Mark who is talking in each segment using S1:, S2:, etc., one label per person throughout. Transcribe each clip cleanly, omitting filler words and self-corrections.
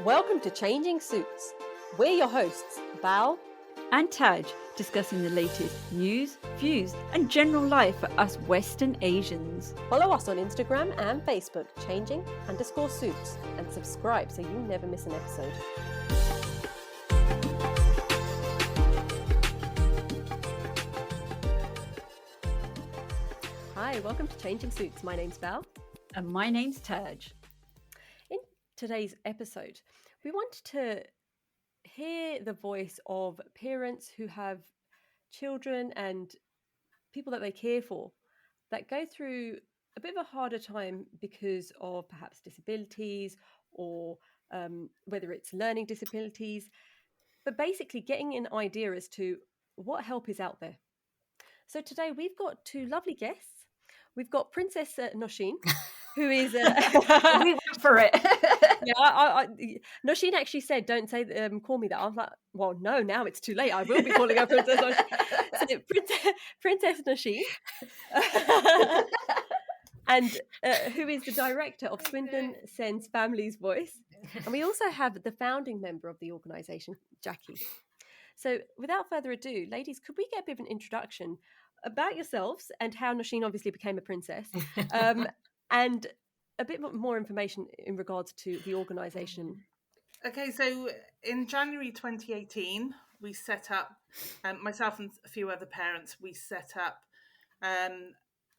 S1: Welcome to Changing Suits. We're your hosts, Bal
S2: and Taj, discussing the latest news, views, and general life for us Western Asians.
S1: Follow us on Instagram and Facebook, changing_suits, and subscribe so you never miss an episode. Hi, welcome to Changing Suits. My name's Bal.
S2: And my name's Taj.
S1: In today's episode, we wanted to hear the voice of parents who have children and people that they care for that go through a bit of a harder time because of perhaps disabilities or whether it's learning disabilities, but basically getting an idea as to what help is out there. So today we've got two lovely guests. We've got Princess Nausheen, who is...
S2: We went for it.
S1: Yeah, Nausheen actually said, don't say, call me that. I was like, well, no, now it's too late. I will be calling her Princess Nausheen. So, Princess Nausheen, and who is the director of Swindon Sends Family's Voice. And we also have the founding member of the organisation, Jacqui. So without further ado, ladies, could we get a bit of an introduction about yourselves and how Nausheen obviously became a princess, and a bit more information in regards to the organisation?
S3: Okay, so in January 2018, we set up, myself and a few other parents, we set up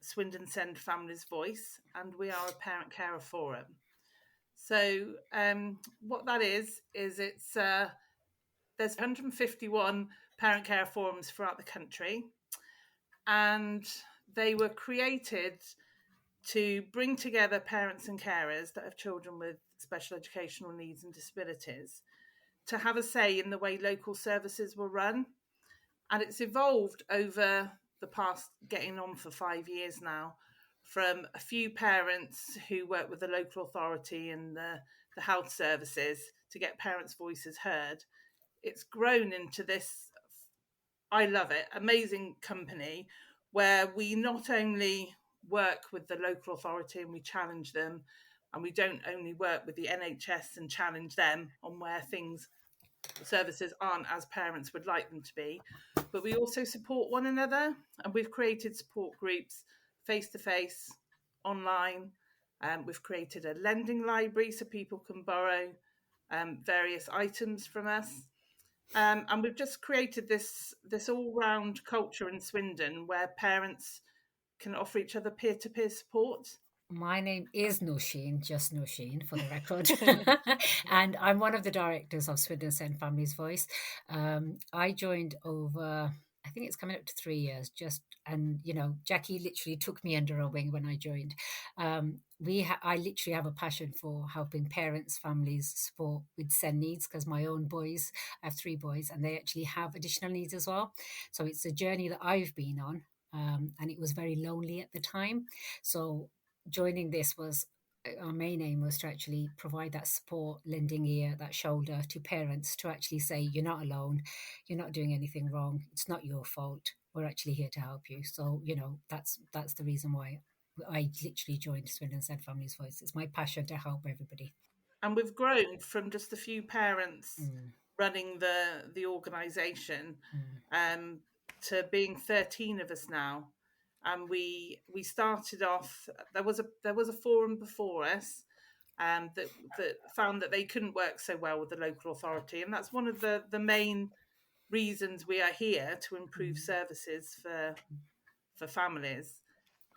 S3: Swindon Send Family's Voice, and we are a parent carer forum. So what that is it's there's 151 parent care forums throughout the country, and they were created to bring together parents and carers that have children with special educational needs and disabilities to have a say in the way local services were run. And it's evolved over the past, getting on for 5 years now, from a few parents who work with the local authority and the health services to get parents' voices heard. It's grown into this, I love it, amazing company where we not only work with the local authority and we challenge them, and we don't only work with the NHS and challenge them on where services aren't as parents would like them to be, but we also support one another, and we've created support groups face-to-face, online. We've created a lending library so people can borrow various items from us. And we've just created this all-round culture in Swindon where parents can offer each other peer-to-peer support.
S4: My name is Nausheen, just Nausheen for the record. And I'm one of the directors of Swindon Send Family's Voice. I joined over, I think it's coming up to 3 years, and Jacqui literally took me under her wing when I joined. I literally have a passion for helping parents, families support with SEND needs, because my own boys, I have 3 boys, and they actually have additional needs as well. So it's a journey that I've been on, and it was very lonely at the time. So joining this was, our main aim was to actually provide that support, lending ear, that shoulder to parents to actually say, you're not alone, you're not doing anything wrong, it's not your fault, we're actually here to help you. So, that's the reason why I literally joined Swindon Send Family's Voice. It's my passion to help everybody.
S3: And we've grown from just a few parents running the organisation to being 13 of us now. And we started off, there was a forum before us that found that they couldn't work so well with the local authority, and that's one of the main reasons we are here, to improve services for families.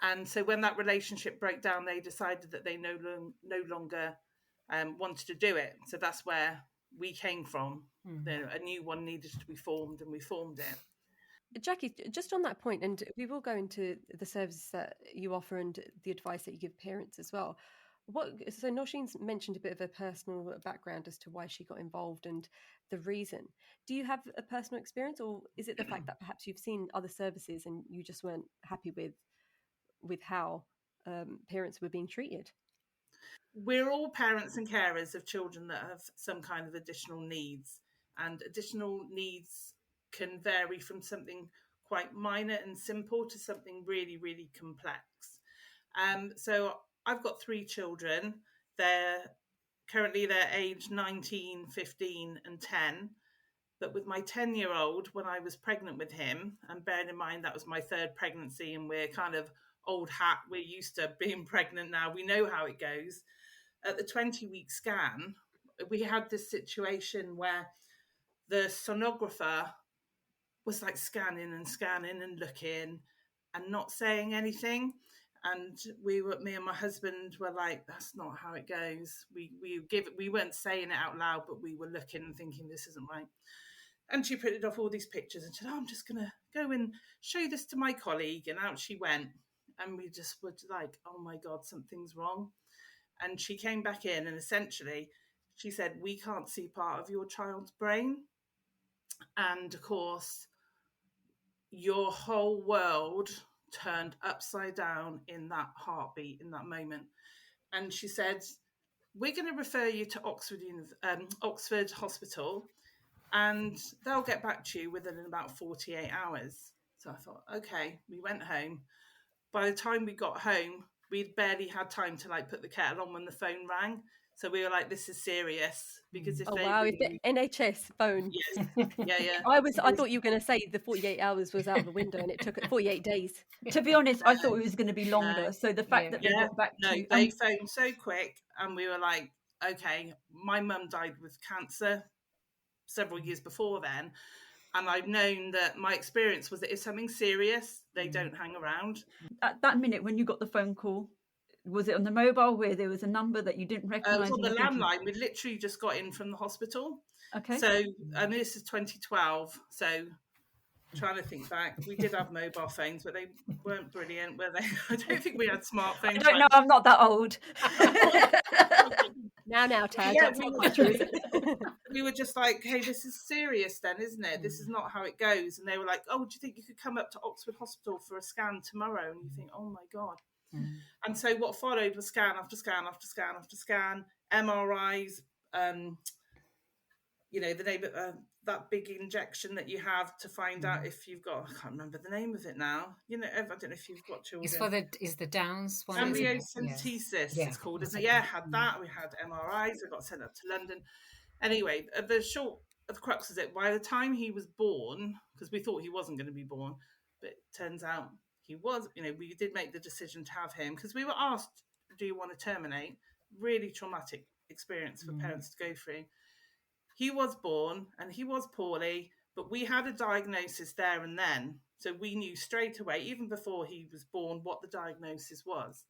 S3: And so when that relationship broke down, they decided that they no longer wanted to do it. So that's where we came from. A new one needed to be formed, and we formed it.
S1: Jacqui, just on that point, and we will go into the services that you offer and the advice that you give parents as well. So Nausheen's mentioned a bit of a personal background as to why she got involved and the reason. Do you have a personal experience, or is it the fact that perhaps you've seen other services and you just weren't happy with how parents were being treated?
S3: We're all parents and carers of children that have some kind of additional needs, and additional needs can vary from something quite minor and simple to something really, really complex. So I've got 3 children. They're currently they're aged 19, 15 and 10. But with my 10-year-old, when I was pregnant with him, and bearing in mind that was my third pregnancy and we're kind of old hat, we're used to being pregnant now, we know how it goes. At the 20-week scan, we had this situation where the sonographer was like scanning and looking and not saying anything. And me and my husband were like, that's not how it goes. We weren't saying it out loud, but we were looking and thinking, this isn't right. And she printed off all these pictures and said, oh, I'm just going to go and show this to my colleague. And out she went. And we just were like, oh my God, something's wrong. And she came back in and essentially she said, we can't see part of your child's brain. And of course, your whole world turned upside down in that heartbeat, in that moment. And she said, we're going to refer you to Oxford Hospital and they'll get back to you within about 48 hours. So I thought, okay, we went home. By the time we got home, we'd barely had time to like put the kettle on when the phone rang. So we were like, this is serious because if
S1: Oh
S3: they
S1: wow,
S3: really...
S1: the NHS phone.
S3: Yes. Yeah.
S1: I thought you were going to say the 48 hours was out the window and it took 48 days.
S2: To be honest, I thought it was going to be longer.
S3: No.
S2: So the fact that they got back
S3: No,
S2: to
S3: they phoned so quick and we were like, okay, my mum died with cancer several years before then. And I've known that my experience was that if something's serious, they don't hang around.
S2: at that minute when you got the phone call, was it on the mobile where there was a number that you didn't
S3: It
S2: recognise?
S3: was on the landline. We literally just got in from the hospital.
S2: Okay.
S3: So, and this is 2012. So, trying to think back, we did have mobile phones, but they weren't brilliant, were they? I don't think we had smartphones.
S2: I don't know. I'm not that old.
S1: Now, Tad,
S3: Yeah,
S1: that's not quite true, is it?
S3: we were just like, hey, this is serious then, isn't it? This is not how it goes. And they were like, oh, do you think you could come up to Oxford Hospital for a scan tomorrow? And you think, oh my God. And so what followed was scan after scan after scan after scan, MRIs, you know, the name of that big injection that you have to find out if you've got, I can't remember the name of it now. You know, I don't know if you've got children.
S4: Is the Downs one?
S3: Amniocentesis, it's called, isn't it? Yeah, had that. We had MRIs. We got sent up to London. Anyway, the crux is it. By the time he was born, because we thought he wasn't going to be born, but it turns out he was. You know, we did make the decision to have him because we were asked, "Do you want to terminate?" Really traumatic experience for parents to go through. He was born and he was poorly, but we had a diagnosis there and then. So we knew straight away, even before he was born, what the diagnosis was.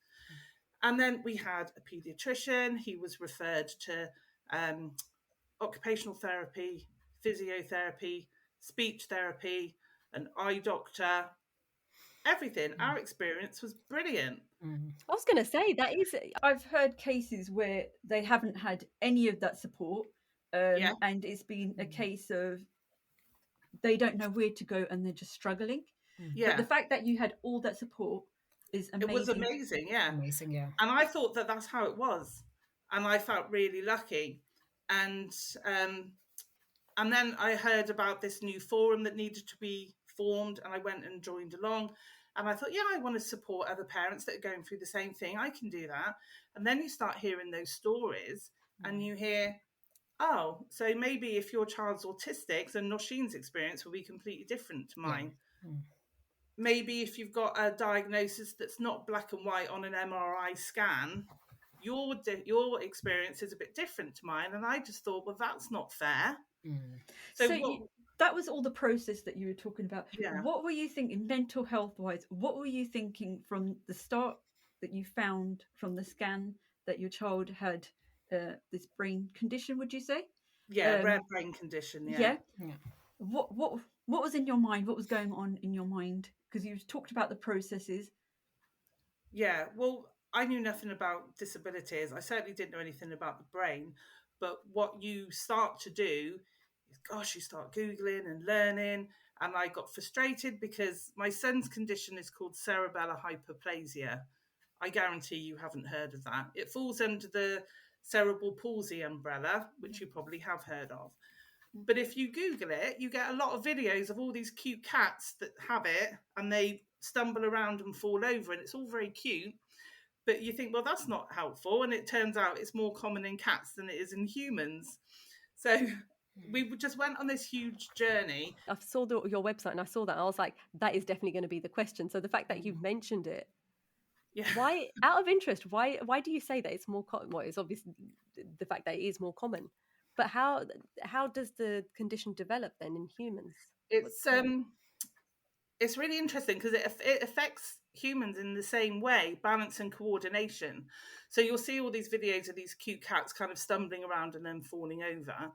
S3: And then we had a paediatrician. He was referred to occupational therapy, physiotherapy, speech therapy, an eye doctor, everything. Our experience was brilliant.
S1: I was going to say, that is...
S2: I've heard cases where they haven't had any of that support. And it's been a case of they don't know where to go and they're just struggling.
S3: Yeah.
S2: But the fact that you had all that support is amazing.
S3: It was amazing, yeah.
S4: Amazing, yeah.
S3: And I thought that that's how it was. And I felt really lucky. And then I heard about this new forum that needed to be formed and I went and joined along. And I thought, yeah, I want to support other parents that are going through the same thing. I can do that. And then you start hearing those stories and you hear... oh, so maybe if your child's autistic, then Nausheen's experience will be completely different to mine. Yeah. Maybe if you've got a diagnosis that's not black and white on an MRI scan, your experience is a bit different to mine. And I just thought, well, that's not fair.
S2: So that was all the process that you were talking about.
S3: Yeah.
S2: What were you thinking mental health-wise? What were you thinking from the start that you found from the scan that your child had this brain condition, would you say?
S3: Yeah, rare brain condition. Yeah.
S2: What was in your mind? What was going on in your mind? Because you talked about the processes.
S3: Yeah, well, I knew nothing about disabilities. I certainly didn't know anything about the brain. But what you start to do is, gosh, you start Googling and learning. And I got frustrated because my son's condition is called cerebellar hyperplasia. I guarantee you haven't heard of that. It falls under the cerebral palsy umbrella, which you probably have heard of. But if you Google it, you get a lot of videos of all these cute cats that have it and they stumble around and fall over and it's all very cute. but you think, well, that's not helpful, and it turns out it's more common in cats than it is in humans. So we just went on this huge journey.
S1: I saw your website and I saw that, and I was like, that is definitely going to be the question. So the fact that you've mentioned it, why, out of interest, why do you say that it's more common? Well, it's obviously the fact that it is more common, but how does the condition develop then in humans?
S3: It's really interesting because it affects humans in the same way, balance and coordination. So you'll see all these videos of these cute cats kind of stumbling around and then falling over.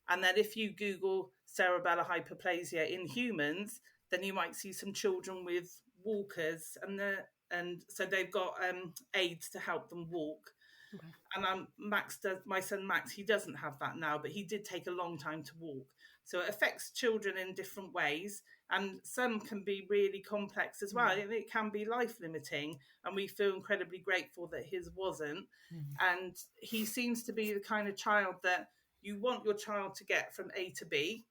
S3: And then if you Google cerebellar hyperplasia in humans, then you might see some children with walkers, and so they've got aids to help them walk. Okay. And my son Max, he doesn't have that now, but he did take a long time to walk. So it affects children in different ways, and some can be really complex as well. And it can be life limiting, and we feel incredibly grateful that his wasn't. And he seems to be the kind of child that you want your child to get from A to B,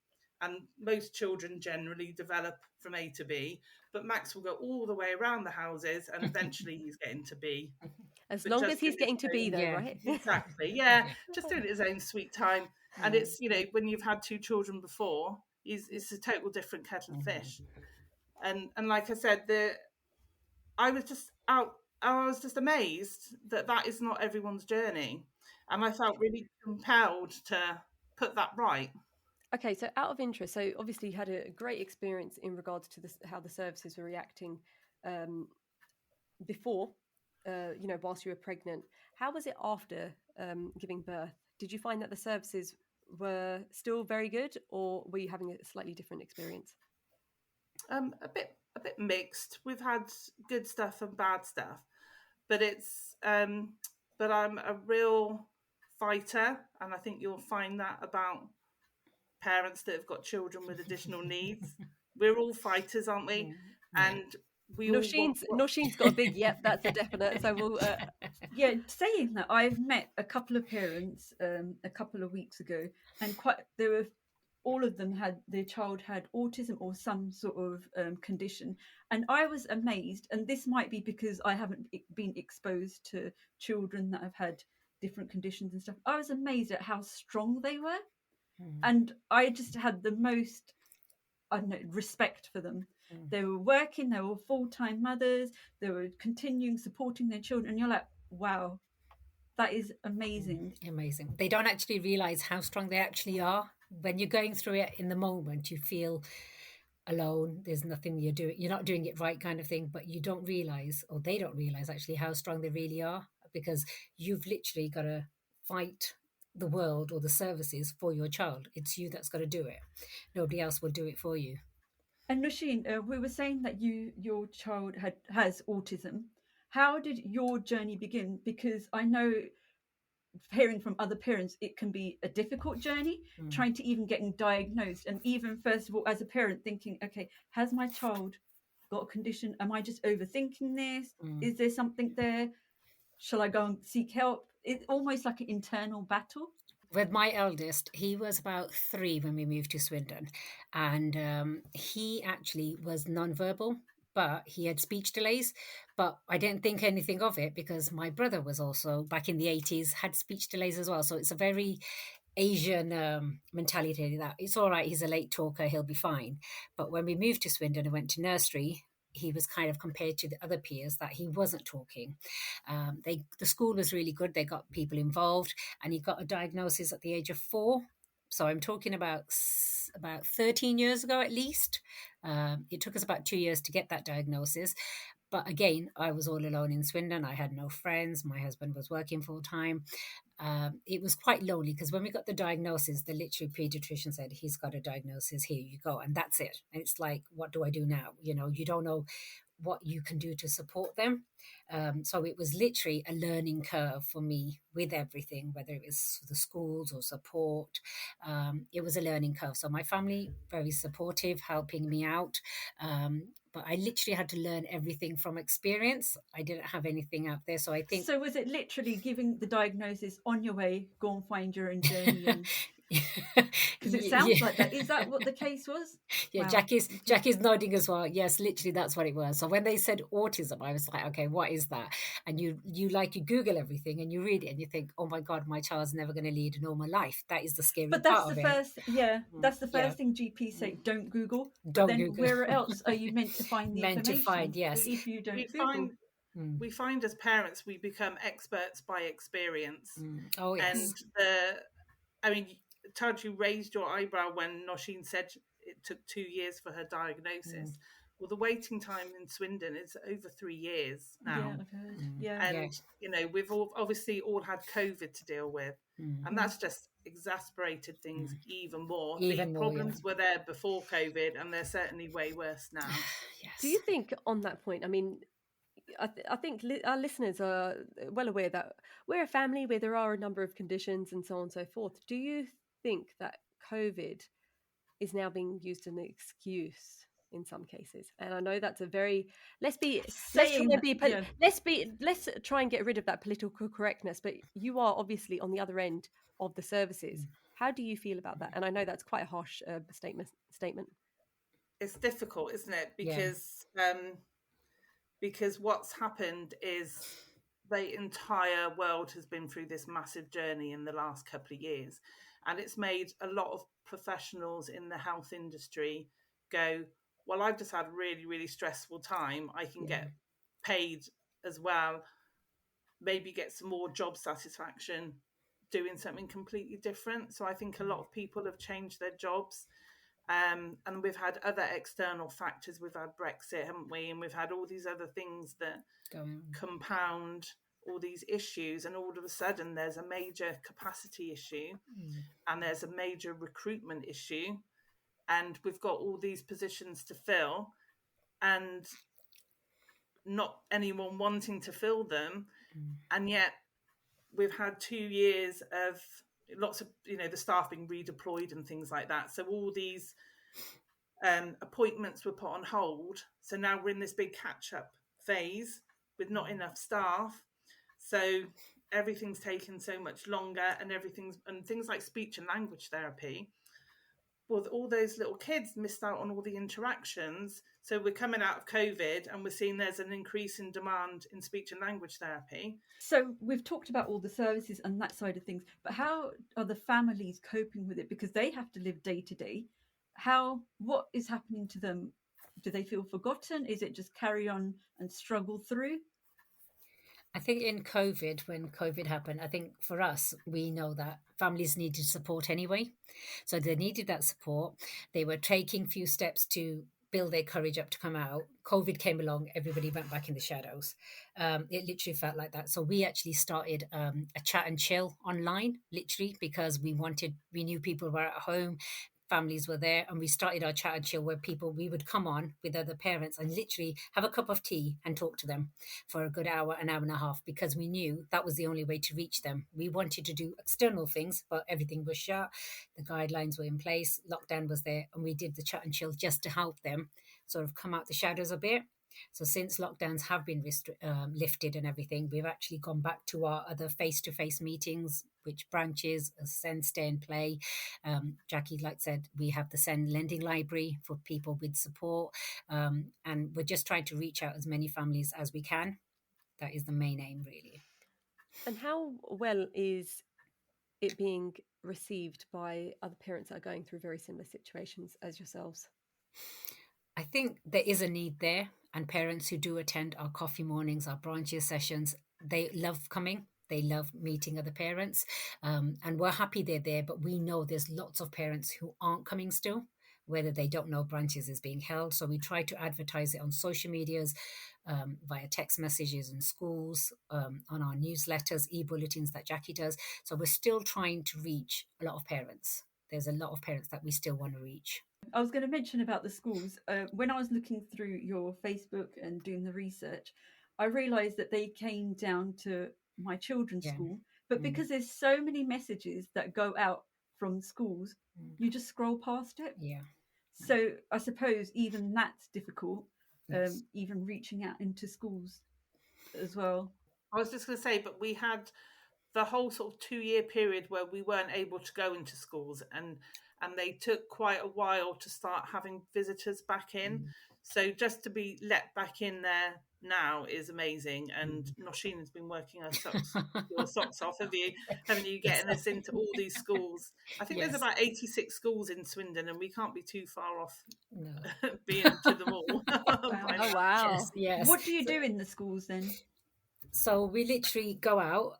S3: and most children generally develop from A to B, but Max will go all the way around the houses, and eventually he's getting to B.
S1: As long as he's getting to B, though, right?
S3: Exactly, yeah. Just doing it his own sweet time. And it's, when you've had two children before, it's a total different kettle of fish. And like I said, I was just amazed that is not everyone's journey. And I felt really compelled to put that right.
S1: Okay, so out of interest, so obviously you had a great experience in regards to how the services were reacting before, whilst you were pregnant. How was it after giving birth? Did you find that the services were still very good, or were you having a slightly different experience?
S3: A bit mixed. We've had good stuff and bad stuff, but but I'm a real fighter, and I think you'll find that about parents that have got children with additional needs. We're all fighters, aren't we? And
S1: Nausheen's got a big yep, that's a definite. So we'll
S2: saying that, I've met a couple of parents a couple of weeks ago, and all of them their child had autism or some sort of condition, and I was amazed. And this might be because I haven't been exposed to children that have had different conditions and stuff. I was amazed at how strong they were, and I just had the most, I don't know, respect for them. They were working, they were full-time mothers, they were continuing supporting their children, and you're like, wow, that is amazing.
S4: Amazing. They don't actually realize how strong they actually are. When you're going through it in the moment, you feel alone. There's nothing you're doing. You're not doing it right, kind of thing. But you don't realize, or they don't realize actually, how strong they really are, because you've literally got to fight the world or the services for your child. It's you that's got to do it. Nobody else will do it for you.
S2: And Nausheen, we were saying that your child has autism. How did your journey begin? Because I know, hearing from other parents, it can be a difficult journey trying to even getting diagnosed, and even first of all as a parent thinking, okay, has my child got a condition? Am I just overthinking this? Is there something there? Shall I go and seek help? It's almost like an internal battle.
S4: With my eldest, he was about 3 when we moved to Swindon, and he actually was non-verbal, but he had speech delays. But I didn't think anything of it because my brother was also, back in the 80s, had speech delays as well. So it's a very Asian mentality that it's all right, he's a late talker, he'll be fine. But when we moved to Swindon and went to nursery, he was kind of compared to the other peers that he wasn't talking. The school was really good. They got people involved, and he got a diagnosis at the age of 4. So I'm talking about 13 years ago at least. It took us about 2 years to get that diagnosis. But again, I was all alone in Swindon. I had no friends. My husband was working full time. It was quite lonely because when we got the diagnosis, the literary pediatrician said, he's got a diagnosis, here you go. And that's it. And it's like, what do I do now? You don't know what you can do to support them. So it was literally a learning curve for me with everything, whether it was the schools or support. It was a learning curve. So my family, very supportive, helping me out. But I literally had to learn everything from experience. I didn't have anything out there. So I think...
S2: So was it literally giving the diagnosis on your way, go and find your own journey? Because it sounds like that. Is that what the case was?
S4: Yeah,
S2: Wow.
S4: Jacqui's nodding as well. Yes, literally, that's what it was. So when they said autism, I was like, okay, what is that? And you Google everything and you read it and you think, oh my God, my child's never going to lead a normal life. That is the scary
S2: But that's
S4: part
S2: the
S4: of it.
S2: first, that's the
S4: Yeah.
S2: first thing GPs say. Don't Google. But
S4: Don't
S2: then
S4: Google.
S2: where else are you meant to find the
S4: Meant to
S2: information?
S4: find, yes.
S2: If you don't
S3: we
S2: Google.
S3: find we find as parents we become experts by experience.
S4: Oh yes.
S3: And Taj, you raised your eyebrow when Nausheen said it took 2 years for her diagnosis. Well, the waiting time in Swindon is over 3 years now.
S2: Yeah, I've heard. Yeah.
S3: And we've obviously all had COVID to deal with, and that's just exacerbated things even more. The problems were there before COVID, and they're certainly way worse now.
S4: Yes.
S1: Do you think on that point, I mean, I think our listeners are well aware that we're a family where there are a number of conditions and so on and so forth. Do you think that COVID is now being used as an excuse in some cases? And I know that's a very let's try and get rid of that political correctness. But you are obviously on the other end of the services. How do you feel about that? And I know that's quite a harsh statement.
S3: It's difficult, isn't it? Because what's happened is the entire world has been through this massive journey in the last couple of years, and it's made a lot of professionals in the health industry go, well, I've just had a really, really stressful time. I can get paid as well, maybe get some more job satisfaction doing something completely different. So I think a lot of people have changed their jobs. And we've had other external factors. We've had Brexit, haven't we? And we've had all these other things that compound all these issues. And all of a sudden, there's a major capacity issue and there's a major recruitment issue. And we've got all these positions to fill and not anyone wanting to fill them. And yet we've had 2 years of lots of, the staff being redeployed and things like that. So all these appointments were put on hold. So now we're in this big catch-up phase with not enough staff. So everything's taken so much longer, and things like speech and language therapy. Well, all those little kids missed out on all the interactions. So we're coming out of COVID and we're seeing there's an increase in demand in speech and language therapy.
S2: So we've talked about all the services and that side of things, but how are the families coping with it? Because they have to live day to day. What is happening to them? Do they feel forgotten? Is it just carry on and struggle through?
S4: I think when COVID happened, I think for us, we know that families needed support anyway. So they needed that support. They were taking few steps to build their courage up to come out. COVID came along, everybody went back in the shadows. It literally felt like that. So we actually started a chat and chill online, literally, because we knew people were at home, families were there, and we started our chat and chill where we would come on with other parents and literally have a cup of tea and talk to them for a good hour, an hour and a half, because we knew that was the only way to reach them. We wanted to do external things, but everything was shut. The guidelines were in place, lockdown was there, and we did the chat and chill just to help them sort of come out the shadows a bit. So since lockdowns have been lifted and everything, we've actually gone back to our other face-to-face meetings, which branches Send, Stay and Play. Jacqui, like said, we have the Send Lending Library for people with support. And we're just trying to reach out as many families as we can. That is the main aim, really.
S1: And how well is it being received by other parents that are going through very similar situations as yourselves?
S4: I think there is a need there, and parents who do attend our coffee mornings, our branches sessions, they love coming. They love meeting other parents, and we're happy they're there, but we know there's lots of parents who aren't coming still, whether they don't know branches is being held. So we try to advertise it on social medias, via text messages in schools, on our newsletters, e-bulletins that Jacqui does. So we're still trying to reach a lot of parents. There's a lot of parents that we still want to reach.
S2: I was going to mention about the schools. When I was looking through your Facebook and doing the research, I realised that they came down to my children's school. But because there's so many messages that go out from schools, you just scroll past it.
S4: Yeah.
S2: So I suppose even that's difficult,
S4: Yes.
S2: even reaching out into schools as well.
S3: I was just going to say, but we had the whole sort of 2 year period where we weren't able to go into schools, and they took quite a while to start having visitors back in. So just to be let back in there now is amazing. And Nausheen has been working your socks off, haven't you, getting us into all these schools. I think there's about 86 schools in Swindon, and we can't be too far off being to them all.
S1: Oh, wow.
S4: Yes.
S2: What do you do in the schools then?
S4: So we literally go out,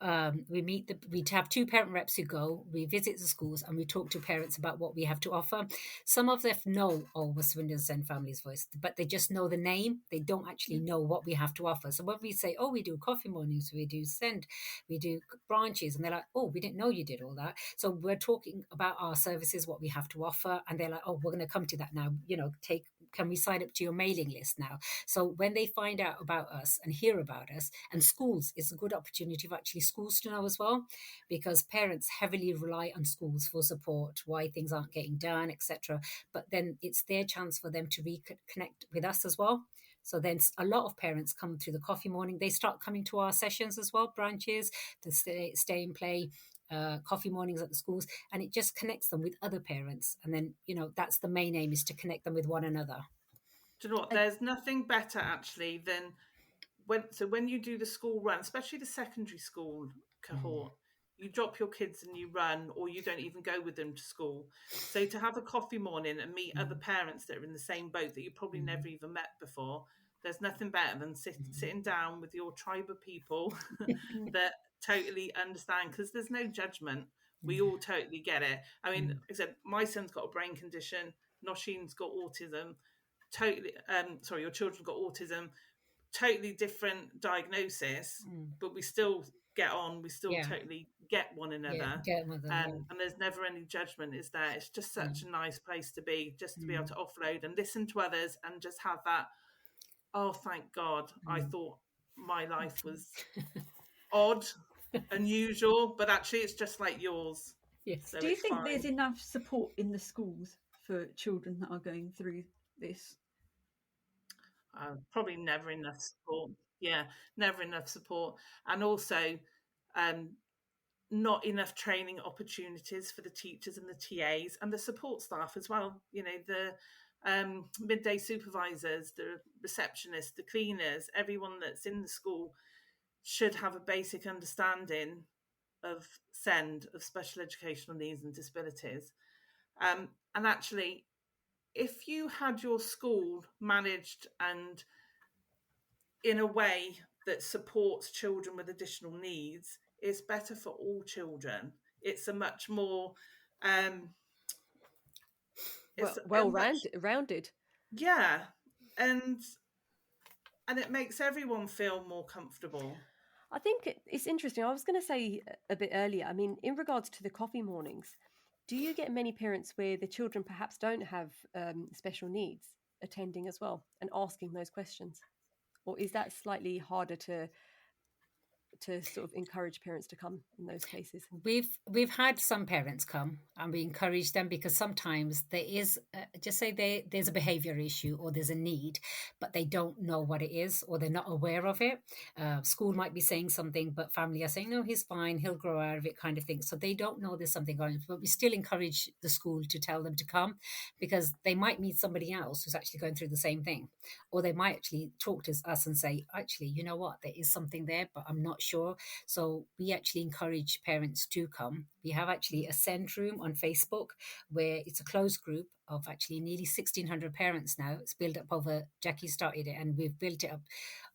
S4: we have two parent reps who go, we visit the schools and we talk to parents about what we have to offer. Some of them know, oh, we're Swindon Send Families Voice, but they just know the name. They don't actually know what we have to offer. So when we say, oh, we do coffee mornings, we do send, we do branches, and they're like, oh, we didn't know you did all that. So we're talking about our services, what we have to offer. And they're like, oh, we're going to come to that now, can we sign up to your mailing list now? So when they find out about us and hear about us, and schools, it's a good opportunity for actually schools to know as well, because parents heavily rely on schools for support, why things aren't getting done, etc. But then it's their chance for them to reconnect with us as well. So then a lot of parents come through the coffee morning. They start coming to our sessions as well, branches, to stay and play. Coffee mornings at the schools, and it just connects them with other parents. And then, that's the main aim, is to connect them with one another.
S3: Do you know what? There's nothing better actually than when you do the school run, especially the secondary school cohort, you drop your kids and you run, or you don't even go with them to school. So to have a coffee morning and meet other parents that are in the same boat that you probably never even met before, there's nothing better than sitting down with your tribe of people that totally understand, because there's no judgment. We all totally get it. I mean, like I said, my son's got a brain condition, Nausheen's got autism, your children's got autism, totally different diagnosis, but we still get on, we still totally get one another. And there's never any judgment, is there? It's just such a nice place to be, just to be able to offload and listen to others and just have that, oh, thank God, I thought my life was odd, unusual, but actually it's just like yours.
S4: Yes.
S3: So
S2: do you think
S3: fine.
S2: there's enough support in the schools for children that are going through this?
S3: Probably never enough support. Yeah, never enough support. And also not enough training opportunities for the teachers and the TAs and the support staff as well. The midday supervisors, the receptionists, the cleaners, everyone that's in the school should have a basic understanding of SEND, of special educational needs and disabilities. And actually, if you had your school managed and in a way that supports children with additional needs, it's better for all children. It's a much more
S1: rounded.
S3: Yeah, and it makes everyone feel more comfortable.
S1: I think it's interesting. I was going to say a bit earlier, I mean, in regards to the coffee mornings, do you get many parents where the children perhaps don't have special needs attending as well and asking those questions? Or is that slightly harder to sort of encourage parents to come in those cases?
S4: We've had some parents come, and we encourage them, because sometimes there is just say there's a behavior issue or there's a need, but they don't know what it is, or they're not aware of it. School might be saying something, but family are saying, no, he's fine, he'll grow out of it, kind of thing. So they don't know there's something going on, but we still encourage the school to tell them to come, because they might meet somebody else who's actually going through the same thing, or they might actually talk to us and say, actually, you know what, there is something there, but I'm not sure. So we actually encourage parents to come. We have actually a send room on Facebook, where it's a closed group of actually nearly 1,600 parents now. It's built up over, Jacqui started it, and we've built it up.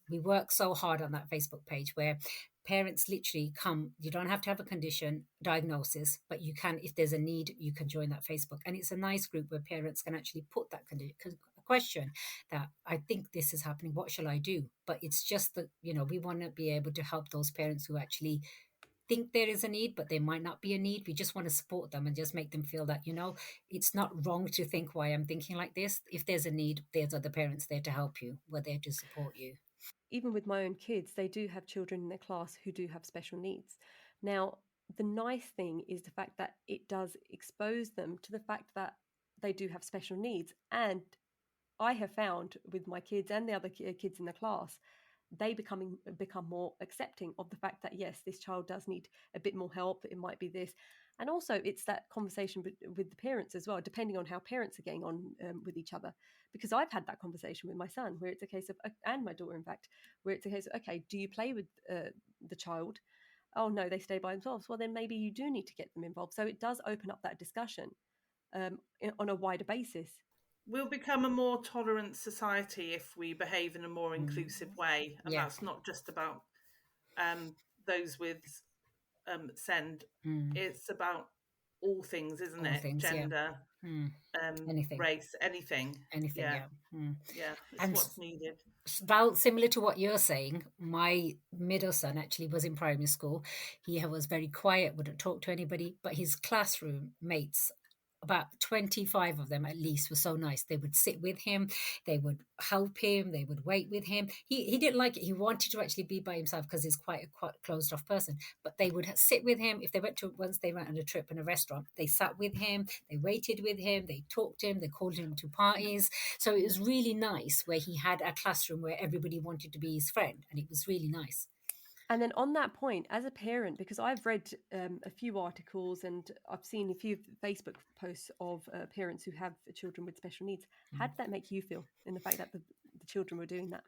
S4: We work so hard on that Facebook page where parents literally come. You don't have to have a condition diagnosis, but you can, if there's a need, you can join that Facebook. And it's a nice group where parents can actually put that question that, I think this is happening, what shall I do? But it's just that, we want to be able to help those parents who actually think there is a need, but there might not be a need. We just want to support them and just make them feel that, it's not wrong to think why I'm thinking like this. If there's a need, there's other parents there to help you. We're there to support you.
S1: Even with my own kids, they do have children in their class who do have special needs. Now, the nice thing is the fact that it does expose them to the fact that they do have special needs. And I have found with my kids and the other kids in the class they become more accepting of the fact that yes, this child does need a bit more help. It might be this, and also it's that conversation with the parents as well, depending on how parents are getting on with each other. Because I've had that conversation with my son, where it's a case of, and my daughter, in fact, where it's a case of, okay, do you play with the child? Oh no, they stay by themselves. Well, then maybe you do need to get them involved. So it does open up that discussion on a wider basis.
S3: We'll become a more tolerant society if we behave in a more inclusive way, and
S4: Yeah.
S3: that's not just about those with SEND. It's about all things, isn't
S4: All
S3: it?
S4: things, yeah.
S3: Gender,
S4: Anything.
S3: race, anything.
S4: Yeah.
S3: Yeah, it's
S4: And
S3: what's needed.
S4: About similar to what you're saying, my middle son actually was in primary school. He was very quiet, wouldn't talk to anybody, but his classroom mates, about 25 of them at least, were so nice. They would sit with him, they would help him, they would wait with him. He didn't like it. He wanted to actually be by himself because he's quite a closed off person. But they would sit with him. If they once they went on a trip in a restaurant, they sat with him, they waited with him, they talked to him, they called him to parties. So it was really nice where he had a classroom where everybody wanted to be his friend, and it was really nice.
S1: And then on that point, as a parent, because I've read a few articles and I've seen a few Facebook posts of parents who have children with special needs, how did that make you feel in the fact that the children were doing that?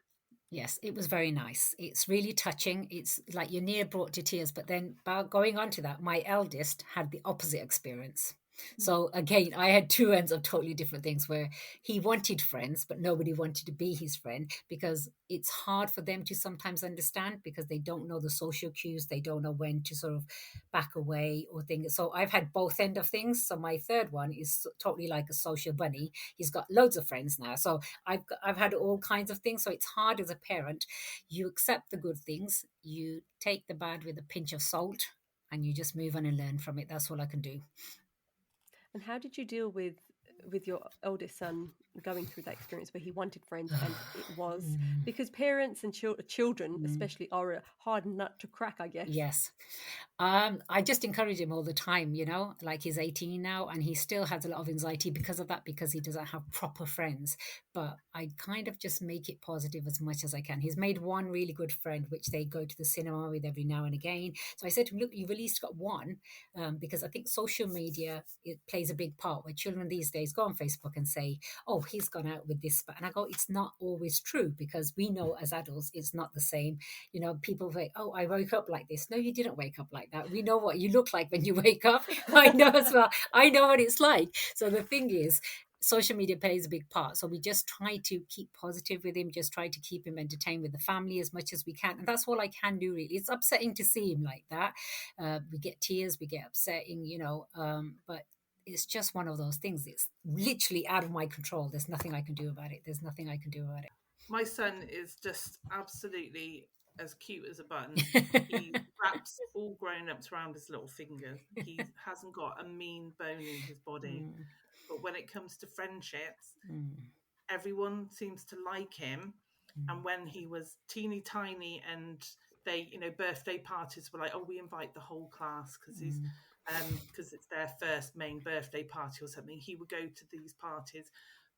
S4: Yes, it was very nice. It's really touching. It's like you're near brought to tears. But then going on to that, my eldest had the opposite experience. So again, I had two ends of totally different things where he wanted friends, but nobody wanted to be his friend because it's hard for them to sometimes understand because they don't know the social cues. They don't know when to sort of back away or things. So I've had both end of things. So my third one is totally like a social bunny. He's got loads of friends now. So I've had all kinds of things. So it's hard as a parent. You accept the good things, you take the bad with a pinch of salt, and you just move on and learn from it. That's all I can do.
S1: And how did you deal with your eldest son going through that experience where he wanted friends and it was because parents and children especially are a hard nut to crack, I guess.
S4: Yes. I just encourage him all the time, like he's 18 now and he still has a lot of anxiety because of that, because he doesn't have proper friends. But I kind of just make it positive as much as I can. He's made one really good friend, which they go to the cinema with every now and again. So I said to him, look, you've at least got one, because I think social media, it plays a big part where children these days go on Facebook and say, oh, he's gone out with this. And I go, it's not always true because we know as adults, it's not the same. People say, oh, I woke up like this. No, you didn't wake up like that. We know what you look like when you wake up. I know as well. I know what it's like. So the thing is, social media plays a big part. So we just try to keep positive with him, just try to keep him entertained with the family as much as we can. And that's all I can do, really. It's upsetting to see him like that. We get tears, we get upsetting, but it's just one of those things. It's literally out of my control. There's nothing I can do about it.
S3: My son is just absolutely as cute as a button. He wraps all grown-ups around his little finger. He hasn't got a mean bone in his body. But when it comes to friendships, everyone seems to like him. And when he was teeny tiny and they, birthday parties were like, oh, we invite the whole class because it's their first main birthday party or something, he would go to these parties.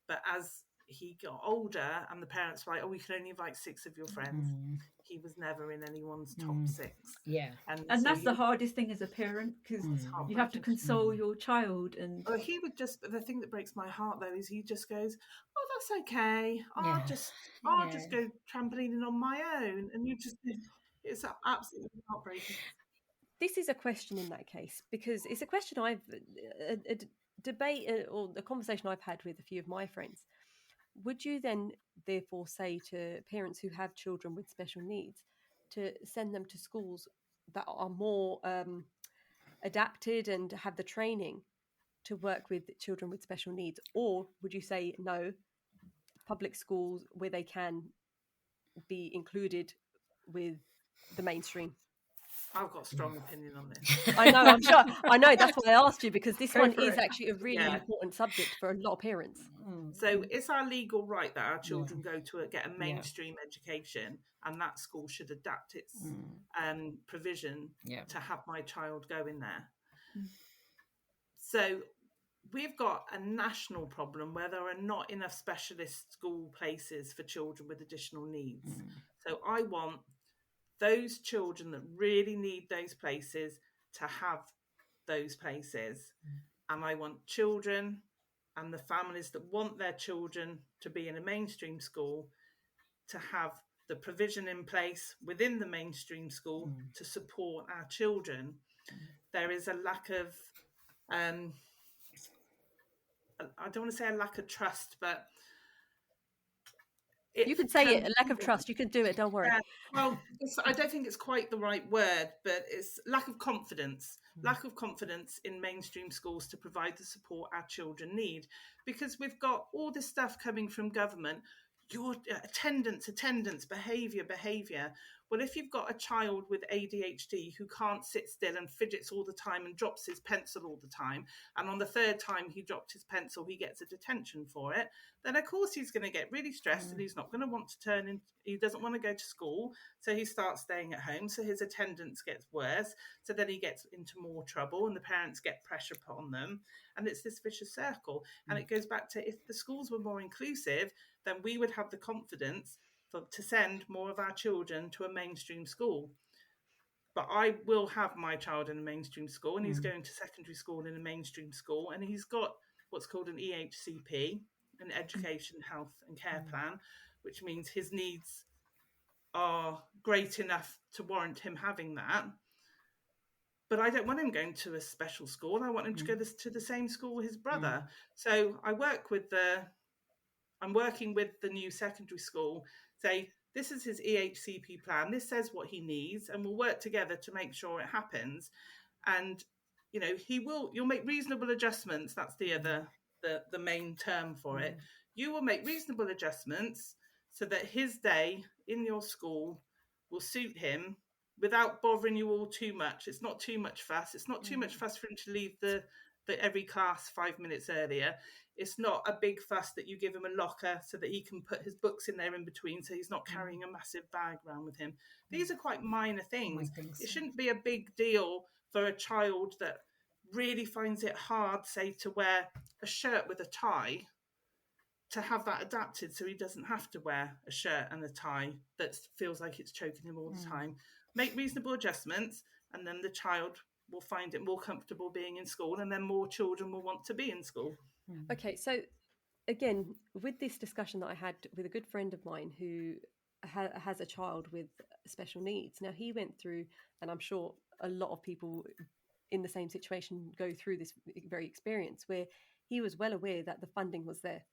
S3: But as he got older and the parents were like, oh, we can only invite 6 of your friends, he was never in anyone's top 6.
S4: Yeah.
S2: And so that's the hardest thing as a parent, because you have to console your child. And
S3: he would just, the thing that breaks my heart though is he just goes, oh, that's okay, I'll just go trampolining on my own. And it's absolutely heartbreaking.
S1: This is a question in that case, because it's a question I've a debate or a conversation I've had with a few of my friends. Would you then therefore say to parents who have children with special needs to send them to schools that are more adapted and have the training to work with children with special needs? Or would you say no, public schools where they can be included with the mainstream?
S3: I've got a strong opinion on this.
S1: I know, I'm sure. I know, that's why I asked you, because this one is
S2: it.
S1: actually a really important subject for a lot of parents.
S3: So it's our legal right that our children go to get a mainstream education, and that school should adapt its provision to have my child go in there. So we've got a national problem where there are not enough specialist school places for children with additional needs. So I want those children that really need those places to have those places. And I want children and the families that want their children to be in a mainstream school to have the provision in place within the mainstream school to support our children. There is a lack of, I don't want to say a lack of trust, but
S1: you can say it, a lack of trust. You can do it, don't worry.
S3: Yeah, well, I don't think it's quite the right word, but it's lack of confidence. Lack of confidence in mainstream schools to provide the support our children need. Because we've got all this stuff coming from government, your attendance, behaviour. Well, if you've got a child with ADHD who can't sit still and fidgets all the time and drops his pencil all the time, and on the third time he dropped his pencil, he gets a detention for it, then of course he's going to get really stressed and he's not going to want to turn in. He doesn't want to go to school, so he starts staying at home. So his attendance gets worse. So then he gets into more trouble, and the parents get pressure put on them, and it's this vicious circle. And it goes back to, if the schools were more inclusive, then we would have the confidence to send more of our children to a mainstream school. But I will have my child in a mainstream school, and he's going to secondary school in a mainstream school, and he's got what's called an EHCP, an education, health and care plan, which means his needs are great enough to warrant him having that. But I don't want him going to a special school. I want him to go to the same school with his brother. So I'm working with the new secondary school, say, this is his EHCP plan. This says what he needs, and we'll work together to make sure it happens. And, you'll make reasonable adjustments. That's the main term for it. You will make reasonable adjustments so that his day in your school will suit him without bothering you all too much. It's not too much fuss. It's not too much fuss for him to leave the every class 5 minutes earlier. It's not a big fuss that you give him a locker so that he can put his books in there in between, so he's not carrying a massive bag around with him. These are quite minor things. It shouldn't be a big deal for a child that really finds it hard, say, to wear a shirt with a tie, to have that adapted so he doesn't have to wear a shirt and a tie that feels like it's choking him all the time. Make reasonable adjustments, and then the child will find it more comfortable being in school, and then more children will want to be in school.
S1: Okay, so again, with this discussion that I had with a good friend of mine who has a child with special needs. Now, he went through, and I'm sure a lot of people in the same situation go through this very experience, where he was well aware that the funding was there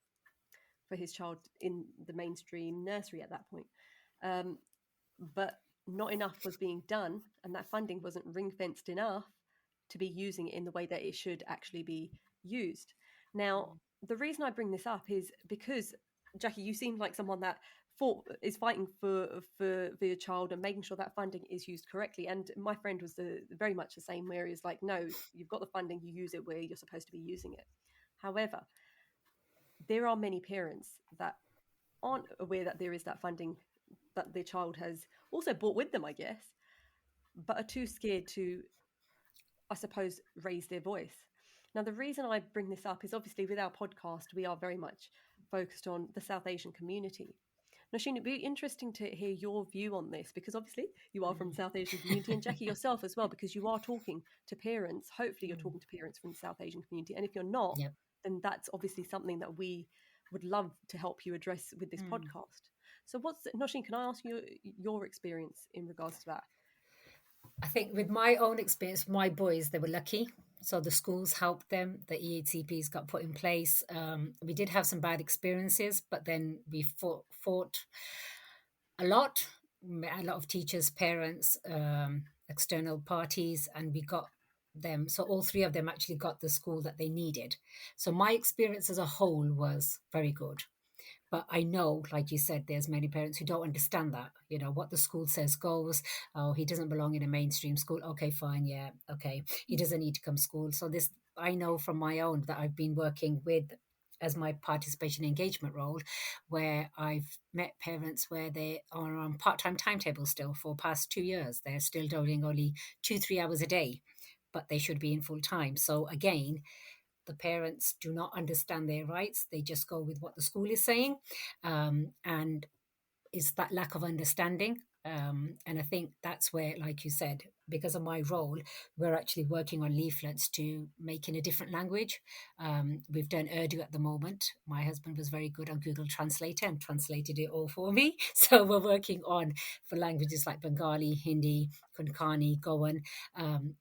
S1: for his child in the mainstream nursery at that point. But not enough was being done, and that funding wasn't ring-fenced enough to be using it in the way that it should actually be used. Now, the reason I bring this up is because, Jacqui, you seem like someone that is fighting for your child and making sure that funding is used correctly. And my friend was very much the same, where he's like, no, you've got the funding, you use it where you're supposed to be using it. However, there are many parents that aren't aware that there is that funding that their child has also brought with them, I guess, but are too scared to, I suppose, raise their voice. Now, the reason I bring this up is obviously with our podcast, we are very much focused on the South Asian community. Nausheen, it'd be interesting to hear your view on this, because obviously you are from the South Asian community, and Jacqui, yourself as well, because you are talking to parents. Hopefully you're talking to parents from the South Asian community. And if you're not, then that's obviously something that we would love to help you address with this podcast. So Nausheen, can I ask you your experience in regards to that?
S4: I think with my own experience, my boys, they were lucky. So the schools helped them. The EHCPs got put in place. We did have some bad experiences, but then we fought a lot of teachers, parents, external parties, and we got them. So all three of them actually got the school that they needed. So my experience as a whole was very good. But I know, like you said, there's many parents who don't understand that. You know, what the school says goes. Oh, he doesn't belong in a mainstream school. Okay, fine. Yeah. Okay. He doesn't need to come to school. So this, I know from my own that I've been working with as my participation engagement role, where I've met parents where they are on part-time timetables still for past 2 years. They're still doing only 2-3 hours a day, but they should be in full time. So again, the parents do not understand their rights. They just go with what the school is saying. And it's that lack of understanding. And I think that's where, like you said, because of my role, we're actually working on leaflets to make in a different language. We've done Urdu at the moment. My husband was very good on Google Translator and translated it all for me. So we're working on for languages like Bengali, Hindi, Konkani, Goan,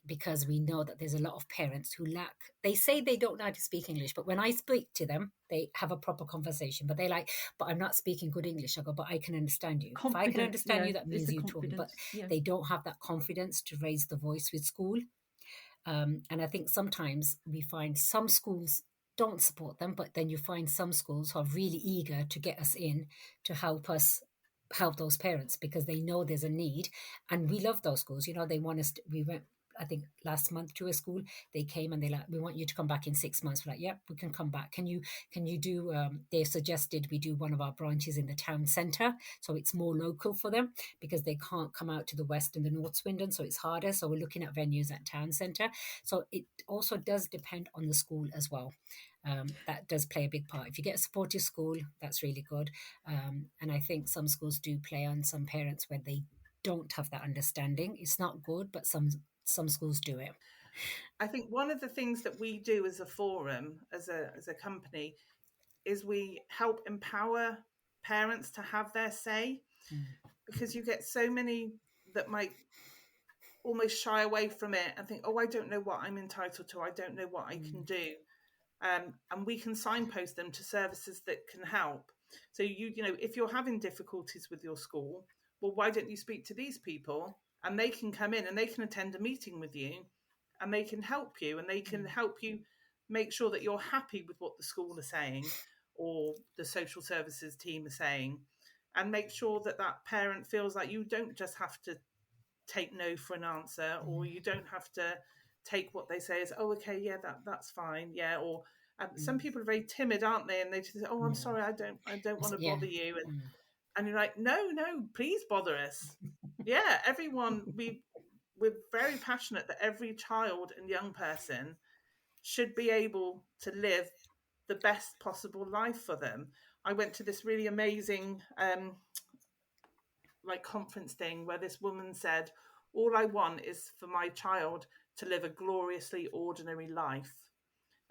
S4: because we know that there's a lot of parents who lack, they say they don't know how to speak English, but when I speak to them, they have a proper conversation, but they're like, but I'm not speaking good English. I go, but I can understand you. If I can understand you, that means you talk, but they don't have that confidence to raise the voice with school. And I think sometimes we find some schools don't support them, but then you find some schools who are really eager to get us in to help us help those parents because they know there's a need. And we love those schools. You know, they want us to, we went, I think last month to a school, they came and they like, we want you to come back in 6 months. We're like, yep, we can come back. Can you do, they suggested we do one of our branches in the town centre. So it's more local for them because they can't come out to the west and the north Swindon. So it's harder. So we're looking at venues at town centre. So it also does depend on the school as well. That does play a big part. If you get a supportive school, that's really good. And I think some schools do play on some parents where they don't have that understanding. It's not good, but some schools do it.
S3: I think one of the things that we do as a forum, as a company, is we help empower parents to have their say, because you get so many that might almost shy away from it and think, oh, I don't know what I'm entitled to. I don't know what I can do. And we can signpost them to services that can help. So you know, if you're having difficulties with your school, well, why don't you speak to these people and they can come in and they can attend a meeting with you and they can help you and they can help you make sure that you're happy with what the school are saying or the social services team are saying, and make sure that that parent feels like you don't just have to take no for an answer, or you don't have to take what they say as, oh, okay, yeah, that's fine, yeah. Or some people are very timid, aren't they? And they just say, oh, I'm sorry, I don't want to bother you. And you're like, no, please bother us. Yeah, everyone, we're very passionate that every child and young person should be able to live the best possible life for them. I went to this really amazing like conference thing where this woman said, all I want is for my child to live a gloriously ordinary life.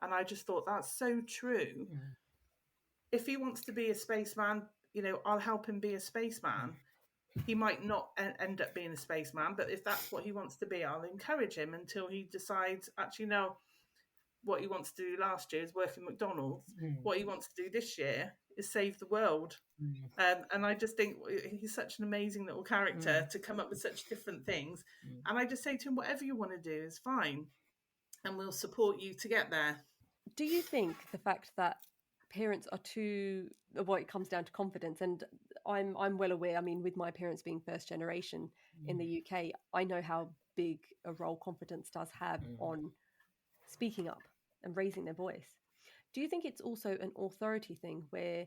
S3: And I just thought, that's so true. If he wants to be a spaceman, you know, I'll help him be a spaceman. He might not end up being a spaceman, but if that's what he wants to be, I'll encourage him until he decides, actually, no, what he wants to do last year is work in McDonald's. What he wants to do this year is save the world. And I just think he's such an amazing little character to come up with such different things. And I just say to him, whatever you want to do is fine, and we'll support you to get there.
S1: Do you think the fact that parents are too, well, it comes down to confidence, and I'm well aware, I mean, with my parents being first generation in the UK, I know how big a role confidence does have on speaking up and raising their voice. Do you think it's also an authority thing where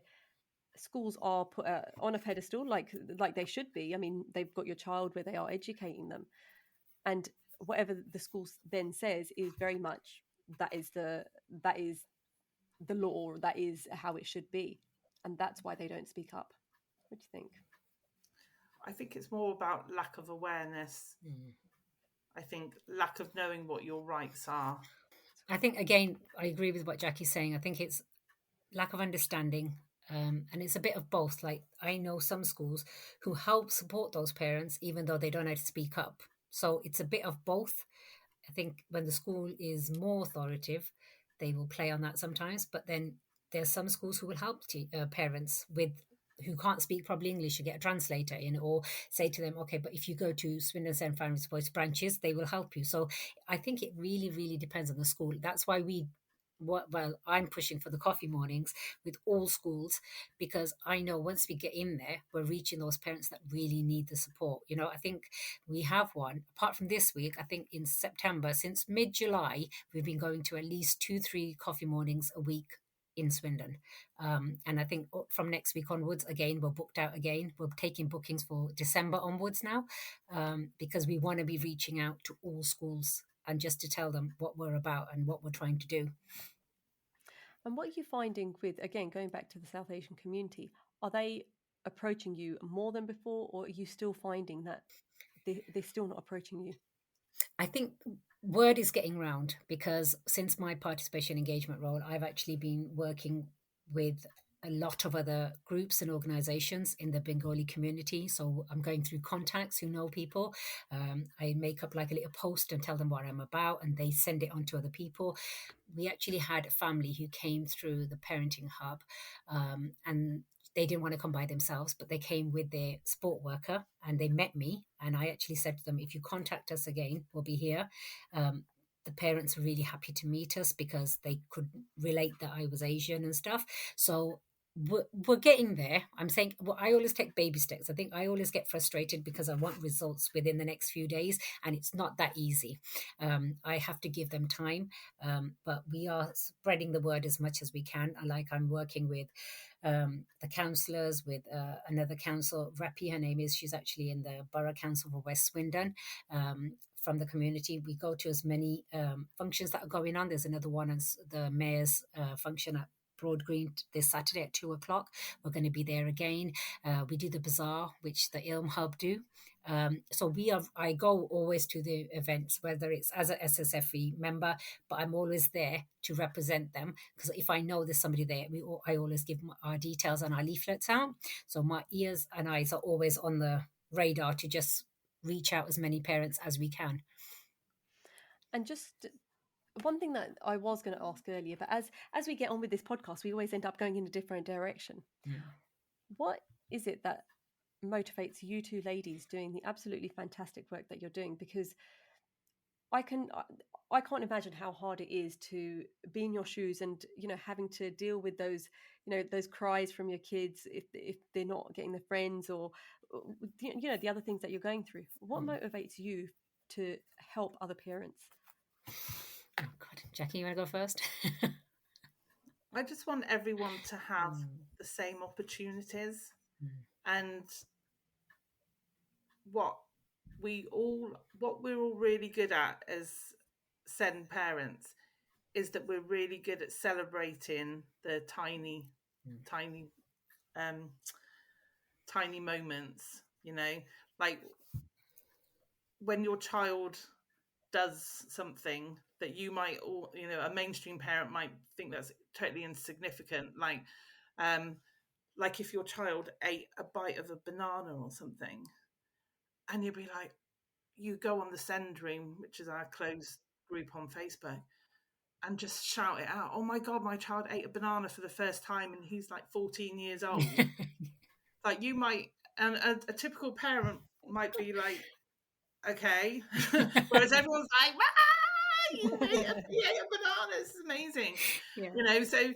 S1: schools are put on a pedestal like they should be? I mean, they've got your child where they are educating them, and whatever the school then says is very much that is the law, that is how it should be, and that's why they don't speak up. What do you think?
S3: I think it's more about lack of awareness. I think lack of knowing what your rights are.
S4: I think, again, I agree with what Jacqui's saying. I think it's lack of understanding. And it's a bit of both. Like, I know some schools who help support those parents, even though they don't know how to speak up. So it's a bit of both. I think when the school is more authoritative, they will play on that sometimes. But then there's some schools who will help parents who can't speak probably English, you get a translator in, or say to them, okay, but if you go to Swindon St. Family Voice branches, they will help you. So I think it really, really depends on the school. That's why I'm pushing for the coffee mornings with all schools, because I know once we get in there, we're reaching those parents that really need the support. You know, I think we have one, apart from this week, I think in September, since mid-July, we've been going to at least 2-3 coffee mornings a week in Swindon. And I think from next week onwards, again, we're booked out again. We're taking bookings for December onwards now, because we want to be reaching out to all schools and just to tell them what we're about and what we're trying to do.
S1: And what are you finding with, again, going back to the South Asian community, are they approaching you more than before, or are you still finding that they're still not approaching you?
S4: I think word is getting round, because since my participation engagement role, I've actually been working with a lot of other groups and organizations in the Bengali community. So I'm going through contacts who know people. I make up like a little post and tell them what I'm about, and they send it on to other people. We actually had a family who came through the parenting hub, and they didn't want to come by themselves, but they came with their sport worker and they met me. And I actually said to them, if you contact us again, we'll be here. The parents were really happy to meet us because they could relate that I was Asian and stuff. So we're getting there. I'm saying, well, I always take baby steps. I think I always get frustrated because I want results within the next few days, and it's not that easy. I have to give them time, but we are spreading the word as much as we can. Like I'm working with the councillors, with another council, Rapi, her name is, she's actually in the Borough Council for West Swindon. From the community, we go to as many functions that are going on. There's another one as the mayor's function at Broad Green this Saturday at 2:00. We're going to be there again. We do the bazaar, which the Ilm Hub do. So I go always to the events, whether it's as a SSFE member, but I'm always there to represent them, because if I know there's somebody there, I always give our details and our leaflets out. So my ears and eyes are always on the radar to just reach out as many parents as we can.
S1: And just one thing that I was going to ask earlier, but as we get on with this podcast, we always end up going in a different direction. What is it that motivates you two ladies doing the absolutely fantastic work that you're doing? Because I can't imagine how hard it is to be in your shoes and, you know, having to deal with those, you know, those cries from your kids if they're not getting the friends, or you know, the other things that you're going through. What motivates you to help other parents?
S4: Oh God, Jacqui, you want to go first?
S3: I just want everyone to have the same opportunities, and what we're all really good at as Sen parents is that we're really good at celebrating the tiny moments, you know, like when your child does something that you might, or you know, a mainstream parent might think that's totally insignificant, like if your child ate a bite of a banana or something, and you'd be like, you go on the Send Room, which is our closed group on Facebook, and just shout it out. Oh my God, my child ate a banana for the first time and he's like 14 years old. Like you might, and a typical parent might be like, okay. Whereas everyone's like, you ate a banana, this is amazing. Yeah. You know, so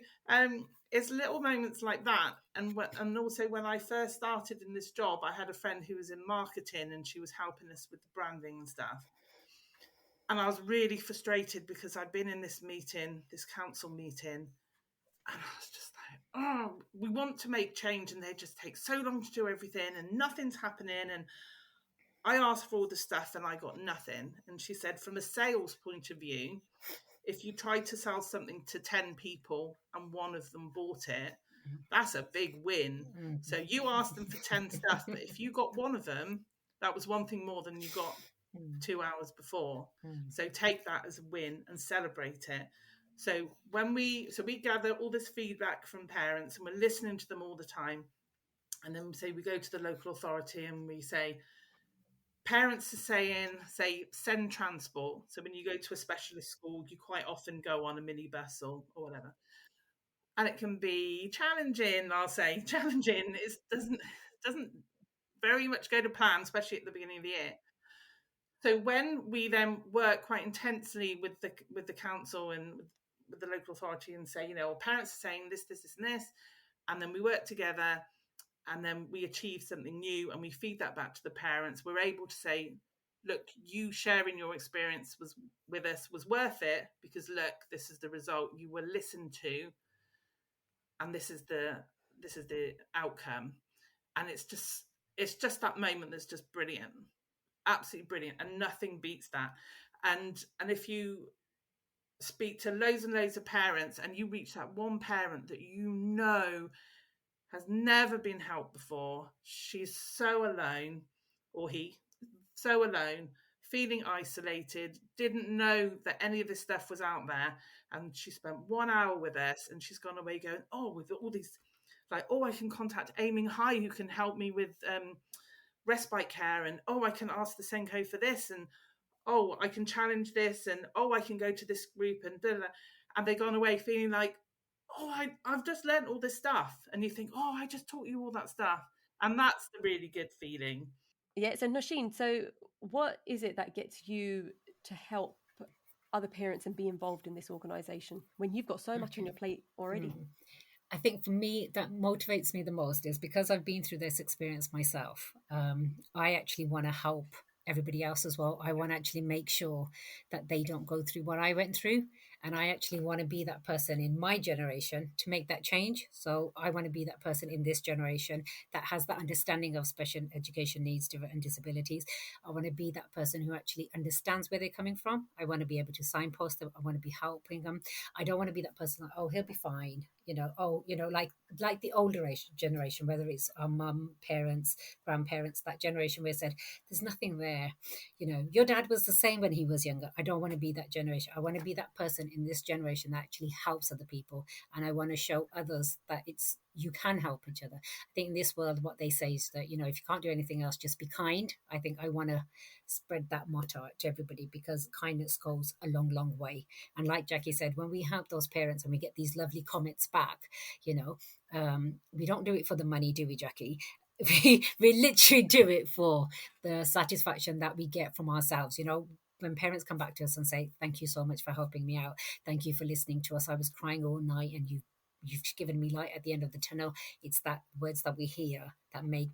S3: it's little moments like that. And also when I first started in this job, I had a friend who was in marketing and she was helping us with the branding and stuff. And I was really frustrated because I'd been in this council meeting, and I was just like, oh, we want to make change and they just take so long to do everything and nothing's happening. And I asked for all the stuff and I got nothing. And she said, from a sales point of view, if you tried to sell something to 10 people and one of them bought it, that's a big win. So you asked them for 10 stuff, but if you got one of them, that was one thing more than you got 2 hours before. So take that as a win and celebrate it. So we gather all this feedback from parents and we're listening to them all the time. And then we go to the local authority and we say, parents are saying, send transport. So when you go to a specialist school, you quite often go on a minibus or whatever. And it can be challenging, I'll say. Challenging. It doesn't very much go to plan, especially at the beginning of the year. So when we then work quite intensely with the council and with the local authority and say, you know, parents are saying this, and this, and then we work together and then we achieve something new and we feed that back to the parents, we're able to say, look, you sharing your experience with us was worth it, because look, this is the result. You were listened to, and this is the outcome. And it's just that moment that's just brilliant. Absolutely brilliant, and nothing beats that. And if you speak to loads and loads of parents, and you reach that one parent that you know has never been helped before. She's so alone, or he, so alone, feeling isolated, didn't know that any of this stuff was out there. And she spent 1 hour with us, and she's gone away going, oh, with all these, like, oh, I can contact Aiming High, who can help me with respite care, and oh, I can ask the Senko for this, and oh, I can challenge this, and oh, I can go to this group, and da, da, da. And they've gone away feeling like, oh, I've just learned all this stuff. And you think, oh, I just taught you all that stuff. And that's the really good feeling.
S1: Yeah. So Nausheen, so what is it that gets you to help other parents and be involved in this organisation when you've got so much on your plate already?
S4: I think for me, that motivates me the most is because I've been through this experience myself. I actually want to help everybody else as well. I want to actually make sure that they don't go through what I went through. And I actually want to be that person in my generation to make that change. So I want to be that person in this generation that has that understanding of special education needs and disabilities. I want to be that person who actually understands where they're coming from. I want to be able to signpost them. I want to be helping them. I don't want to be that person like, oh, he'll be fine. Like the older generation, whether it's our mum, parents, grandparents, that generation where it said, there's nothing there. Your dad was the same when he was younger. I don't want to be that generation. I want to be that person in this generation that actually helps other people. And I want to show others that you can help each other. I think in this world, what they say is that, if you can't do anything else, just be kind. I think I want to spread that motto out to everybody because kindness goes a long, long way. And like Jacqui said, when we help those parents and we get these lovely comments back, we don't do it for the money, do we, Jacqui? We literally do it for the satisfaction that we get from ourselves. When parents come back to us and say, thank you so much for helping me out. Thank you for listening to us. I was crying all night and you've given me light at the end of the tunnel. It's that words that we hear that make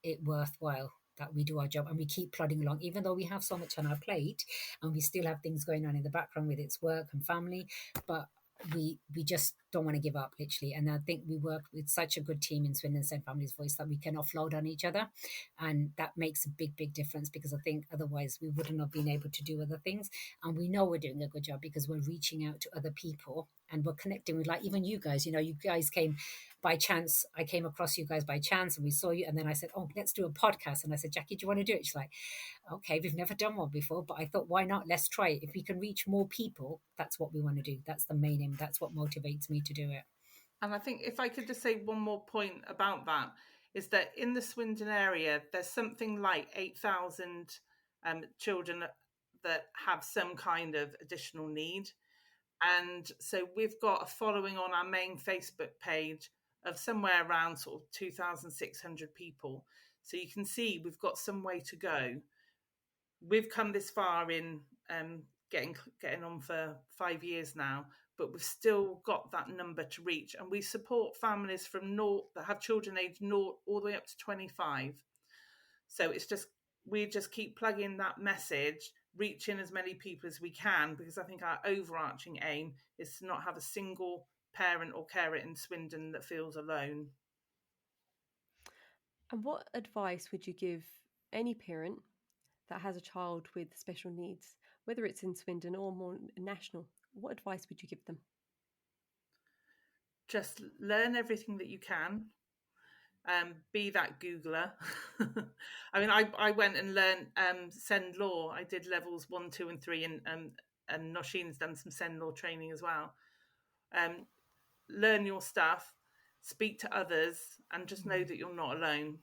S4: it worthwhile, that we do our job and we keep plodding along, even though we have so much on our plate and we still have things going on in the background with its work and family. But we just don't want to give up, literally. And I think we work with such a good team in Swindon St Family's Voice that we can offload on each other, and that makes a big, big difference, because I think otherwise we wouldn't have been able to do other things. And we know we're doing a good job because we're reaching out to other people and we're connecting with, like, even you guys. You guys came by chance. I came across you guys by chance and we saw you, and then I said, oh, let's do a podcast. And I said, Jacqui, do you want to do it? She's like, okay, we've never done one before, but I thought, why not? Let's try it. If we can reach more people, that's what we want to do. That's the main aim. That's what motivates me to do it.
S3: And I think if I could just say one more point about that, is that in the Swindon area, there's something like 8,000 children that have some kind of additional need. And so we've got a following on our main Facebook page of somewhere around sort of 2,600 people. So you can see we've got some way to go. We've come this far in getting on for 5 years now, but we've still got that number to reach. And we support families from 0 that have children aged 0 all the way up to 25. So we just keep plugging that message, reaching as many people as we can, because I think our overarching aim is to not have a single parent or carer in Swindon that feels alone.
S1: And what advice would you give any parent that has a child with special needs, whether it's in Swindon or more national? What advice would you give them?
S3: Just learn everything that you can. Be that Googler. I mean, I went and learned Send Law. I did levels 1, 2, and 3, and Nausheen's done some Send Law training as well. Learn your stuff, speak to others, and just know that you're not alone.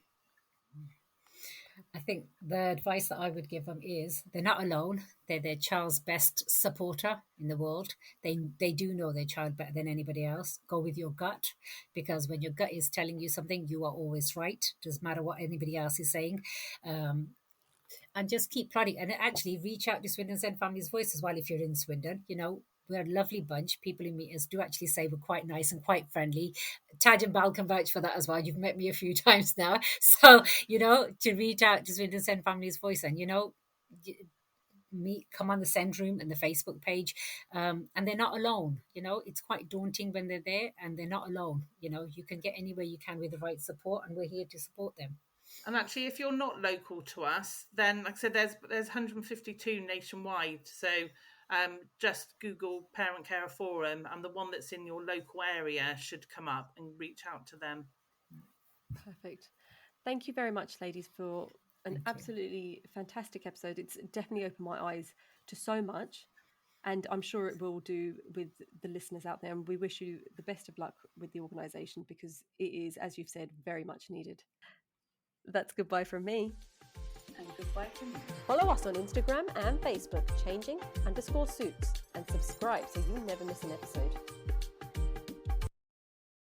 S4: I think the advice that I would give them is they're not alone. They're their child's best supporter in the world. They do know their child better than anybody else. Go with your gut, because when your gut is telling you something, you are always right. Doesn't matter what anybody else is saying. And just keep plodding, and actually reach out to Swindon St Family's Voice as well if you're in Swindon. We're a lovely bunch. People who meet us do actually say we're quite nice and quite friendly. Taj and Bal can vouch for that as well. You've met me a few times now. So, to reach out to Swindon St Family's Voice and, come on the Send Room and the Facebook page. And they're not alone. It's quite daunting when they're there, and they're not alone. You can get anywhere you can with the right support, and we're here to support them.
S3: And actually, if you're not local to us, then, like I said, there's 152 nationwide. So just Google Parent Carer Forum, and the one that's in your local area should come up, and reach out to them.
S1: Perfect. Thank you very much, ladies, for an
S4: Thank you.
S1: absolutely fantastic episode. It's definitely opened my eyes to so much, and I'm sure it will do with the listeners out there. And we wish you the best of luck with the organisation, because it is, as you've said, very much needed. That's goodbye from me.
S2: And goodbye from you.
S1: Follow us on Instagram and Facebook, changing_suits, and subscribe so you never miss an episode.